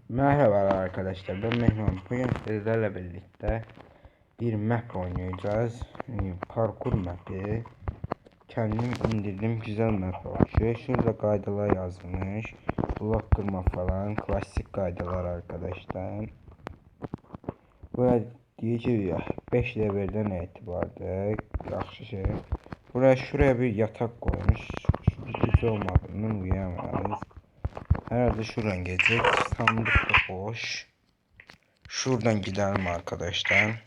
Merhabalar arkadaşlar, ben Mehman. Bugün sizlerle birlikte bir map oynayacağız. Parkur mapi. Kendim indirdim, güzel map oluşuyor. Şurada kaydalar yazılmış. Blok kırma falan, klasik kaydalar arkadaşlar. Burada diyeceğim 5 levelden etibardır. Yaxşı şey. Şuraya bir yatak koymuş. Gece olmadığından uyuyamayız. Herhalde şuradan gelecek. Sandık da boş. Şuradan gidelim arkadaşlar.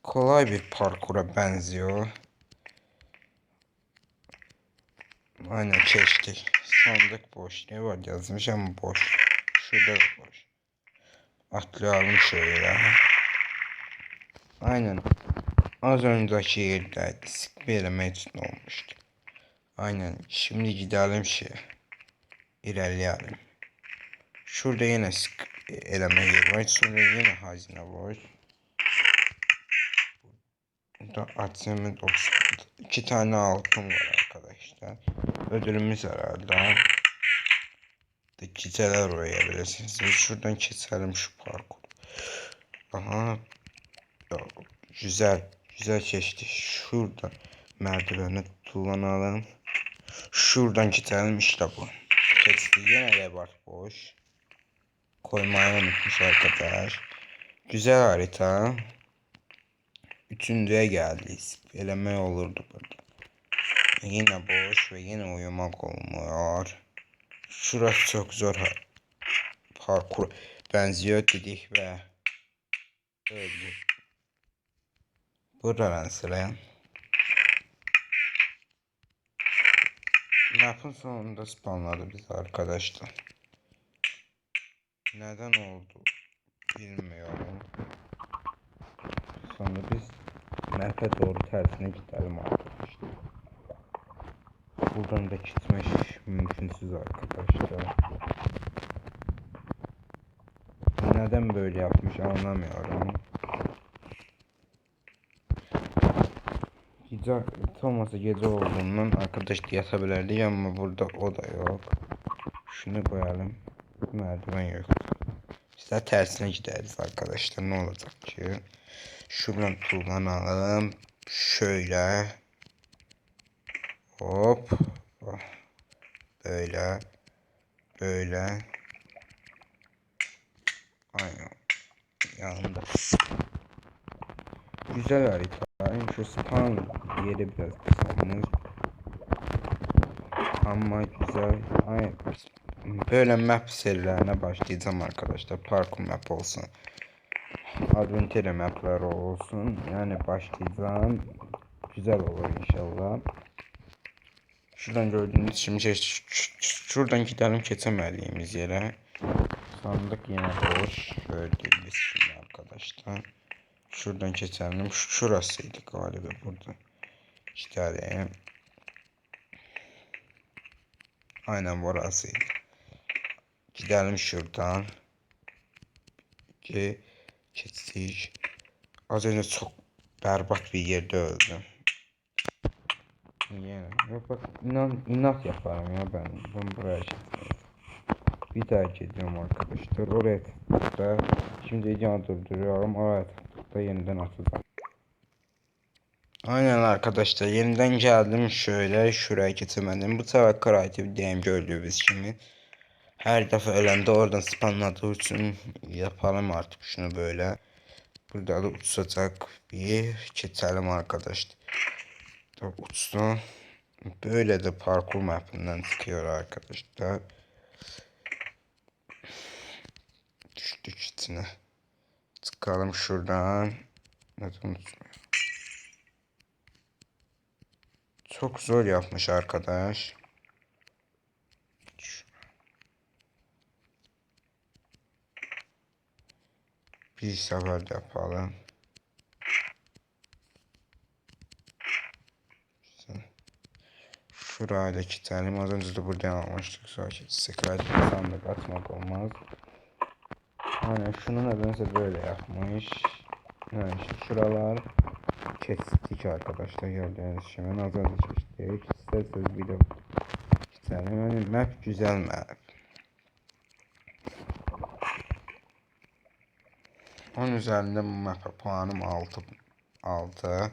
Kolay bir parkura benziyor. Aynen geçtik. Sandık boş. Ne var yazmış ama boş. Şurada da boş. Atlayalım şöyle. Aynen. Az önceki yerdeydi. Sıkmayalım için olmuştu. Aynen. Şimdi gidelim İlerleyelim. Şurada yine sık eleme yer var. Sonra yine hazine var. Burada atımız 2 tane altın var arkadaşlar. Ödülümüz herhalde. Geceler oynayabilirsiniz. Şuradan keselim şu parkur. Aha. Güzel. Güzel geçti. Şuradan merdiveni kullanalım. Şuradan gidelim, işte bu. Geçti. Yine de var boş. Koymayı unutmuş arkadaş. Güzel harita. Üçüncüye geldik. Eleme olurdu burada. Yine boş ve yine uyumak olmuyor. Şurası çok zor parkur benziyor dedik ve öldü. Buradan sıraya. Map'ın sonunda spawnladı bizi arkadaşlar. Neden oldu bilmiyorum. Sonra biz map'e doğru tersine gidelim arkadaşlar. Buradan da gitmek mümkünsüz arkadaşlar. Neden böyle yapmış anlamıyorum. Gece olmasa gece olduğundan arkadaş yatabilirdi ama burada o da yok. Şunu koyalım. Merdiven yok. İşte tersine gideriz arkadaşlar, ne olacak ki? Şuradan kullanalım. Şöyle. Hop. Böyle. Böyle. Aynen. Yanında. Güzel harita. Şu spawn yeri biraz kısalmış. Ama güzel. Aynen. Böyle map serilerine başlayacağım arkadaşlar. Parkur map olsun. Adventure mapler olsun. Yani başlayacağım. Güzel olur inşallah. Şuradan gördüğünüz şimdi şuradan gidelim geçemediğimiz yere. Sandık yine boş. Gördüğünüz şimdi arkadaşlar. Şuradan geçelim. Şurasıydı galiba burada. İşte aynen burasıydı. Gidelim şuradan. Geçtik. Az önce çok berbat bir yerde öldüm. Yani yok bak, inat yaparım ya ben buraya geçtim. Bir daha gidiyorum arkadaşlar oraya tıkla. Şimdi videoyu durduruyorum, oraya tıkla yeniden atacağım. Aynen arkadaşlar, yeniden geldim, şöyle şuraya getirmedim. Bu sefer kreatif DM gördüğümüz şimdi. Her defa ölende oradan spamladığı için yapalım artık şunu böyle. Burada da uçacak bir geçelim arkadaşlar. Uçsun. Böyle de parkur mapinden çıkıyor arkadaşlar. Düştük içine. Çıkalım şuradan. Neden unutmuyor. Çok zor yapmış arkadaş. Bir sefer yapalım. Şuraya da kilitleyelim. Az önce de buradan almıştık. Sonra sekret sandık atmak olmaz. Aynen şunu nedense böyle yapmış. Yani işte şuralar kestik arkadaşlar, gördüğünüz şimdi az önce çektik. İsterseniz video kilitleyelim. Yani map güzel map. 10 üzerinde bu map'e puanım 6.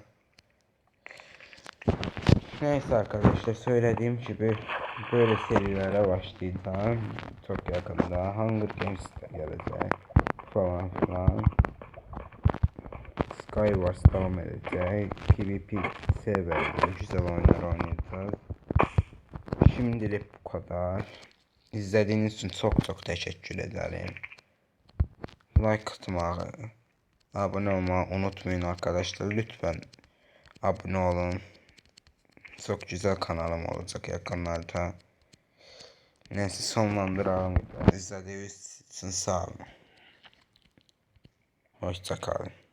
Neyse arkadaşlar, söylediğim gibi böyle serilere başlayacağım. Çok yakında Hunger Games'ler gelecek falan filan. Skywars devam edecek. PvP serverinde güzel oyunlar oynayacağız. Şimdilik bu kadar. İzlediğiniz için çok teşekkür ederim. Like atmayı, abone olmayı unutmayın arkadaşlar. Lütfen abone olun. Çok güzel kanalım olacak yakınlarda. Neyse, sonlandıralım. İzlediğiniz için sağ olun. Hoşça kalın.